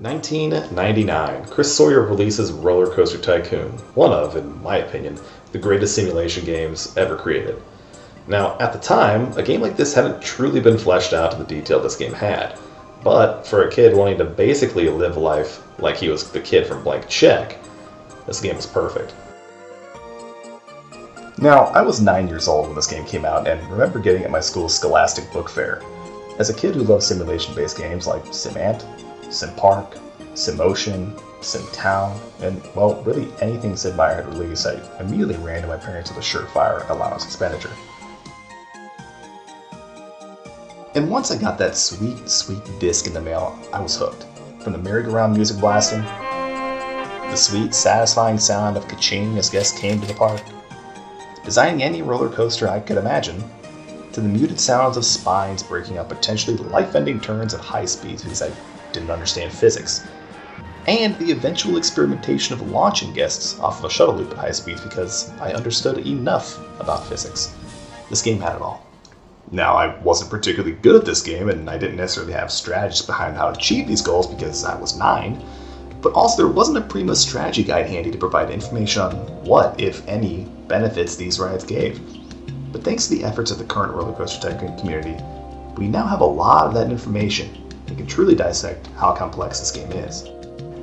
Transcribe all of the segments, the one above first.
1999, Chris Sawyer releases RollerCoaster Tycoon, one of, in my opinion, the greatest simulation games ever created. Now, at the time, a game like this hadn't truly been fleshed out to the detail this game had, but for a kid wanting to basically live life like he was the kid from Blank Check, this game was perfect. Now, I was 9 years old when this game came out and remember getting it at my school's Scholastic Book Fair. As a kid who loved simulation-based games like SimAnt, SimPark, SimOcean, SimTown, and, well, really anything Sid Meier had released, I immediately ran to my parents with a surefire allowance expenditure. And once I got that sweet, sweet disc in the mail, I was hooked. From the merry-go-round music blasting, the sweet, satisfying sound of ka-ching as guests came to the park, designing any roller coaster I could imagine, to the muted sounds of spines breaking up potentially life-ending turns at high speeds because I didn't understand physics, and the eventual experimentation of launching guests off of a shuttle loop at high speeds because I understood enough about physics. This game had it all. Now, I wasn't particularly good at this game, and I didn't necessarily have strategies behind how to achieve these goals because I was 9, but also there wasn't a prima strategy guide handy to provide information on what, if any, benefits these rides gave. But thanks to the efforts of the current RollerCoaster Tycoon community, we now have a lot of that information and can truly dissect how complex this game is.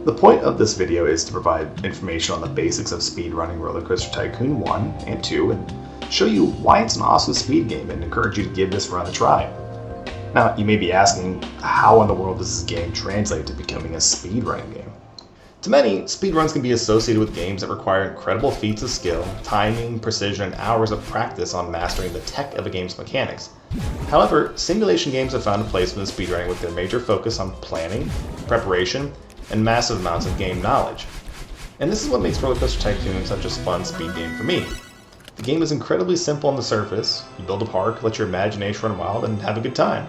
The point of this video is to provide information on the basics of speedrunning RollerCoaster Tycoon 1 and 2 and show you why it's an awesome speed game and encourage you to give this run a try. Now, you may be asking, how in the world does this game translate to becoming a speedrunning game? To many, speedruns can be associated with games that require incredible feats of skill, timing, precision, and hours of practice on mastering the tech of a game's mechanics. However, simulation games have found a place within speedrunning with their major focus on planning, preparation, and massive amounts of game knowledge. And this is what makes RollerCoaster Tycoon such a fun speed game for me. The game is incredibly simple on the surface. You build a park, let your imagination run wild, and have a good time.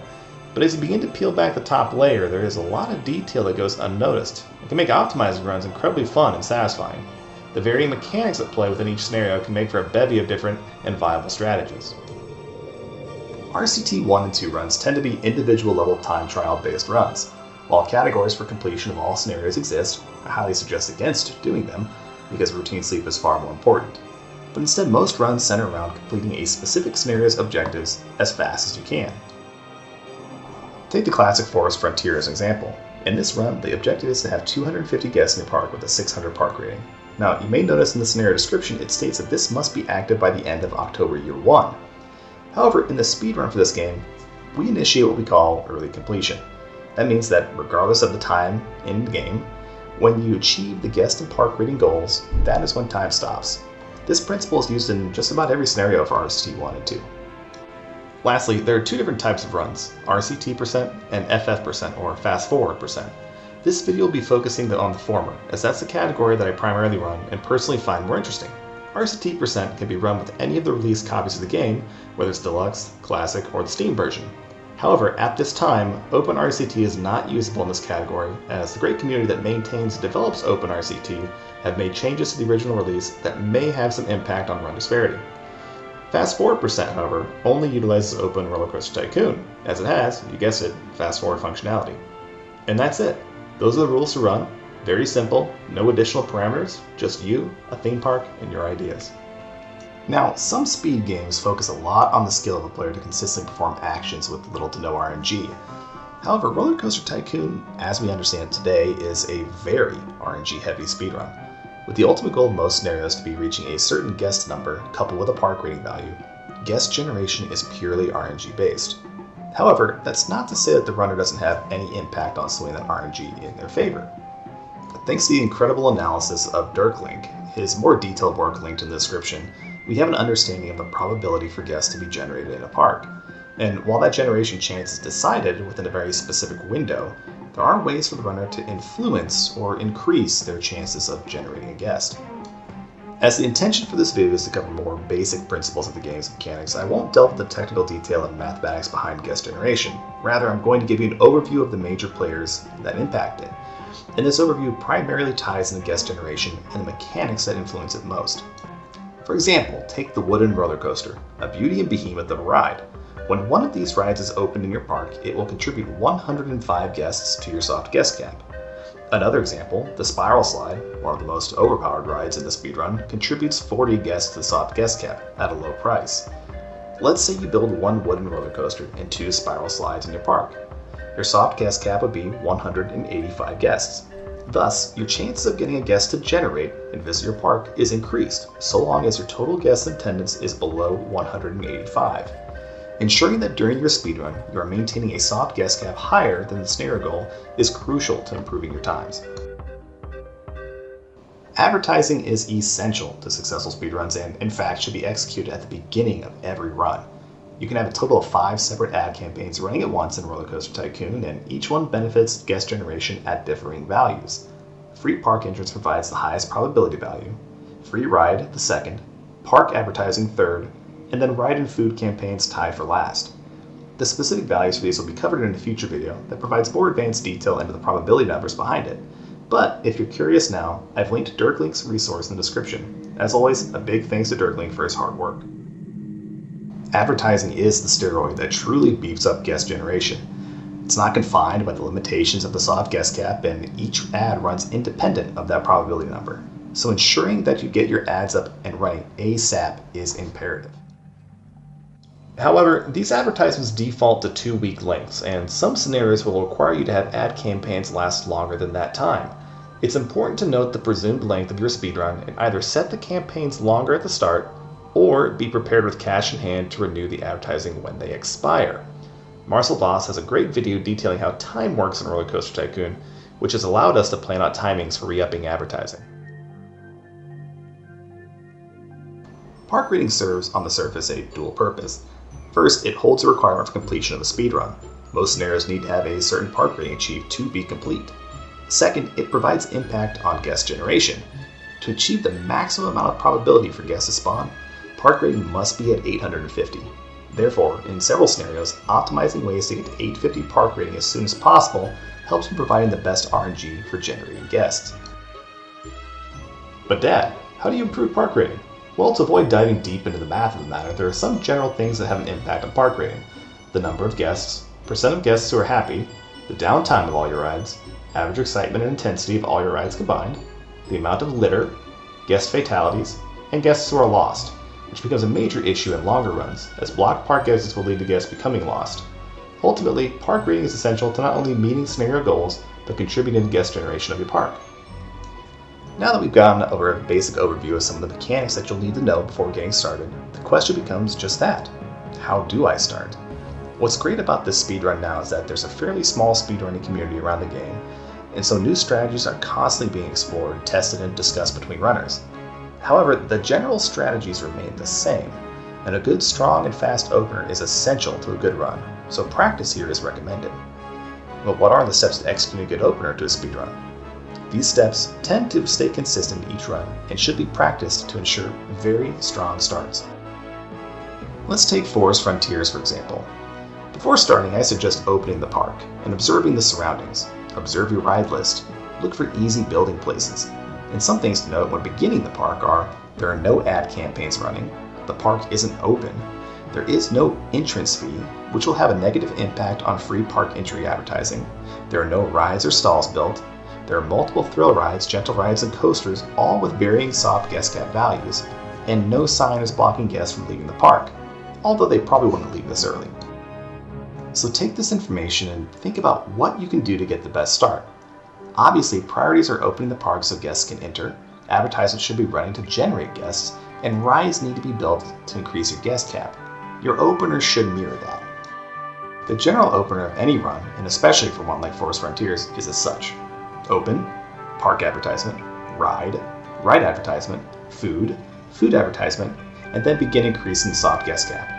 But as you begin to peel back the top layer, there is a lot of detail that goes unnoticed. It can make optimizing runs incredibly fun and satisfying. The varying mechanics at play within each scenario can make for a bevy of different and viable strategies. RCT 1 and 2 runs tend to be individual level time trial based runs. While categories for completion of all scenarios exist, I highly suggest against doing them because routine sleep is far more important. But instead, most runs center around completing a specific scenario's objectives as fast as you can. Take the classic Forest Frontier as an example. In this run, the objective is to have 250 guests in your park with a 600 park rating. Now, you may notice in the scenario description it states that this must be active by the end of October year 1. However, in the speedrun for this game, we initiate what we call early completion. That means that regardless of the time in the game, when you achieve the guest and park rating goals, that is when time stops. This principle is used in just about every scenario for RCT 1 and 2. Lastly, there are two different types of runs, RCT% and FF% or Fast Forward %. This video will be focusing on the former, as that's the category that I primarily run and personally find more interesting. RCT% can be run with any of the released copies of the game, whether it's Deluxe, Classic, or the Steam version. However, at this time, OpenRCT is not usable in this category, as the great community that maintains and develops OpenRCT have made changes to the original release that may have some impact on run disparity. Fast Forward %, however, only utilizes Open RollerCoaster Tycoon, as it has, you guessed it, Fast Forward functionality. And that's it. Those are the rules to run. Very simple, no additional parameters, just you, a theme park, and your ideas. Now, some speed games focus a lot on the skill of a player to consistently perform actions with little to no RNG. However, RollerCoaster Tycoon, as we understand it today, is a very RNG-heavy speedrun. With the ultimate goal of most scenarios to be reaching a certain guest number coupled with a park rating value, guest generation is purely RNG based. However, that's not to say that the runner doesn't have any impact on swinging that RNG in their favor. Thanks to the incredible analysis of Dirklink, his more detailed work linked in the description, we have an understanding of the probability for guests to be generated in a park. And while that generation chance is decided within a very specific window, there are ways for the runner to influence or increase their chances of generating a guest. As the intention for this video is to cover more basic principles of the game's mechanics, I won't delve into the technical detail and mathematics behind guest generation. Rather, I'm going to give you an overview of the major players that impact it. And this overview primarily ties into guest generation and the mechanics that influence it most. For example, take the wooden roller coaster, a beauty and behemoth of a ride. When one of these rides is opened in your park, it will contribute 105 guests to your soft guest cap. Another example, the Spiral Slide, one of the most overpowered rides in the speedrun, contributes 40 guests to the soft guest cap at a low price. Let's say you build one wooden roller coaster and 2 spiral slides in your park. Your soft guest cap would be 185 guests. Thus, your chances of getting a guest to generate and visit your park is increased, so long as your total guest attendance is below 185. Ensuring that during your speedrun, you are maintaining a soft guest cap higher than the scenario goal is crucial to improving your times. Advertising is essential to successful speedruns and, in fact, should be executed at the beginning of every run. You can have a total of 5 separate ad campaigns running at once in RollerCoaster Tycoon, and each one benefits guest generation at differing values. Free park entrance provides the highest probability value, free ride the second, park advertising third, and then ride and food campaigns tie for last. The specific values for these will be covered in a future video that provides more advanced detail into the probability numbers behind it. But if you're curious now, I've linked DirkLink's resource in the description. As always, a big thanks to DirkLink for his hard work. Advertising is the steroid that truly beefs up guest generation. It's not confined by the limitations of the soft guest cap, and each ad runs independent of that probability number. So ensuring that you get your ads up and running ASAP is imperative. However, these advertisements default to 2-week lengths, and some scenarios will require you to have ad campaigns last longer than that time. It's important to note the presumed length of your speedrun and either set the campaigns longer at the start, or be prepared with cash in hand to renew the advertising when they expire. Marcel Voss has a great video detailing how time works in RollerCoaster Tycoon, which has allowed us to plan out timings for re-upping advertising. Park rating serves, on the surface, a dual purpose. First, it holds a requirement for completion of a speedrun. Most scenarios need to have a certain park rating achieved to be complete. Second, it provides impact on guest generation. To achieve the maximum amount of probability for guests to spawn, park rating must be at 850. Therefore, in several scenarios, optimizing ways to get to 850 park rating as soon as possible helps in providing the best RNG for generating guests. But Dad, how do you improve park rating? Well, to avoid diving deep into the math of the matter, there are some general things that have an impact on park rating. The number of guests, percent of guests who are happy, the downtime of all your rides, average excitement and intensity of all your rides combined, the amount of litter, guest fatalities, and guests who are lost, which becomes a major issue in longer runs, as blocked park exits will lead to guests becoming lost. Ultimately, park rating is essential to not only meeting scenario goals, but contributing to guest generation of your park. Now that we've gone over a basic overview of some of the mechanics that you'll need to know before getting started, the question becomes just that. How do I start? What's great about this speedrun now is that there's a fairly small speedrunning community around the game, and so new strategies are constantly being explored, tested, and discussed between runners. However, the general strategies remain the same, and a good, strong, and fast opener is essential to a good run, so practice here is recommended. But what are the steps to executing a good opener to a speedrun? These steps tend to stay consistent each run and should be practiced to ensure very strong starts. Let's take Forest Frontiers for example. Before starting, I suggest opening the park and observing the surroundings. Observe your ride list. Look for easy building places. And some things to note when beginning the park are, there are no ad campaigns running, the park isn't open, there is no entrance fee, which will have a negative impact on free park entry advertising, there are no rides or stalls built, there are multiple thrill rides, gentle rides, and coasters, all with varying soft guest cap values, and no sign is blocking guests from leaving the park, although they probably wouldn't leave this early. So take this information and think about what you can do to get the best start. Obviously, priorities are opening the park so guests can enter, advertisements should be running to generate guests, and rides need to be built to increase your guest cap. Your opener should mirror that. The general opener of any run, and especially for one like Forest Frontiers, is as such. Open, park advertisement, ride advertisement, food advertisement, and then begin increasing the soft guest cap.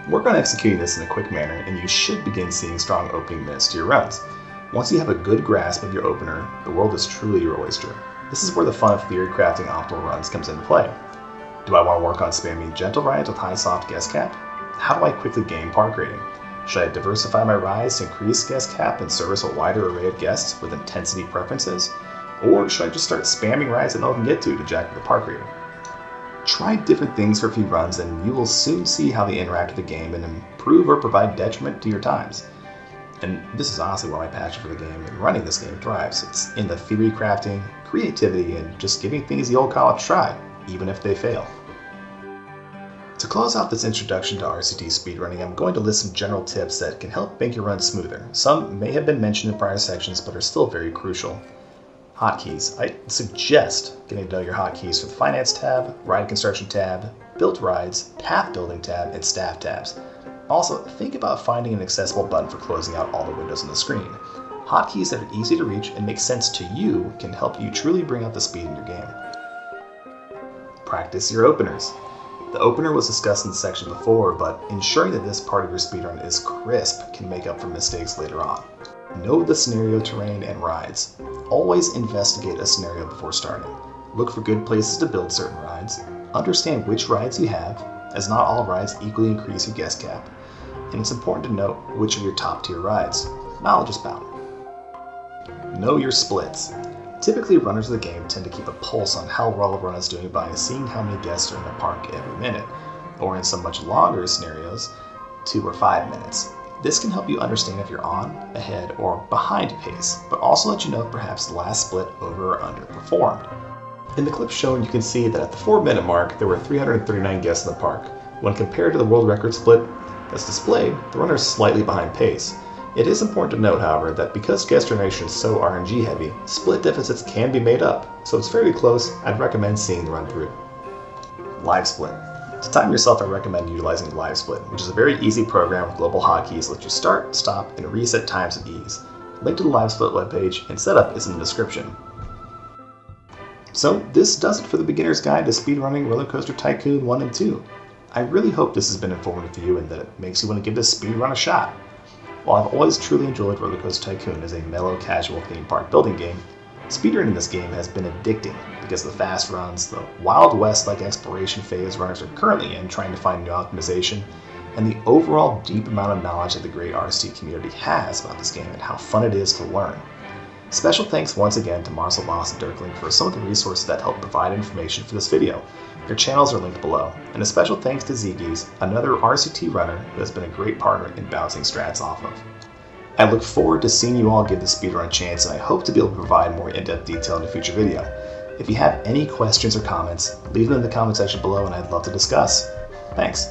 Work on executing this in a quick manner and you should begin seeing strong opening minutes to your runs. Once you have a good grasp of your opener, the world is truly your oyster. This is where the fun of theory crafting optimal runs comes into play. Do I want to work on spamming gentle rides with high soft guest cap? How do I quickly gain park rating? Should I diversify my rides to increase guest cap and service a wider array of guests with intensity preferences? Or should I just start spamming rides that no one can get to jack up the park rating? Try different things for a few runs and you will soon see how they interact with the game and improve or provide detriment to your times. And this is honestly where my passion for the game and running this game thrives. It's in the theory crafting, creativity, and just giving things the old college try, even if they fail. To close out this introduction to RCT speedrunning, I'm going to list some general tips that can help make your run smoother. Some may have been mentioned in prior sections, but are still very crucial. Hotkeys. I suggest getting to know your hotkeys for the Finance tab, Ride Construction tab, Built Rides, Path Building tab, and Staff tabs. Also, think about finding an accessible button for closing out all the windows on the screen. Hotkeys that are easy to reach and make sense to you can help you truly bring out the speed in your game. Practice your openers. The opener was discussed in the section before, but ensuring that this part of your speedrun is crisp can make up for mistakes later on. Know the scenario terrain and rides. Always investigate a scenario before starting. Look for good places to build certain rides. Understand which rides you have, as not all rides equally increase your guest cap. And it's important to note which are your top tier rides. Knowledge is bound. Know your splits. Typically, runners of the game tend to keep a pulse on how well a run is doing by seeing how many guests are in the park every minute, or in some much longer scenarios, 2 or 5 minutes. This can help you understand if you're on, ahead, or behind pace, but also let you know if perhaps the last split over or underperformed. In the clip shown, you can see that at the 4-minute mark, there were 339 guests in the park. When compared to the world record split that's displayed, the runner is slightly behind pace. It is important to note, however, that because guest generation is so RNG heavy, split deficits can be made up, so it's fairly close. I'd recommend seeing the run through. Live Split. To time yourself, I recommend utilizing Live Split, which is a very easy program with global hotkeys that let you start, stop, and reset times with ease. Link to the Live Split webpage and setup is in the description. So this does it for the beginner's guide to speedrunning RollerCoaster Tycoon 1 and 2. I really hope this has been informative for you and that it makes you want to give this speedrun a shot. While I've always truly enjoyed RollerCoaster Tycoon as a mellow, casual theme park building game, speedrunning in this game has been addicting because of the fast runs, the Wild West-like exploration phase runners are currently in trying to find new optimization, and the overall deep amount of knowledge that the great RCT community has about this game and how fun it is to learn. Special thanks once again to Marcel Voss and Dirkling for some of the resources that helped provide information for this video. Their channels are linked below. And a special thanks to Ziggy's, another RCT runner who has been a great partner in bouncing strats off of. I look forward to seeing you all give the speedrun a chance, and I hope to be able to provide more in-depth detail in a future video. If you have any questions or comments, leave them in the comment section below and I'd love to discuss. Thanks.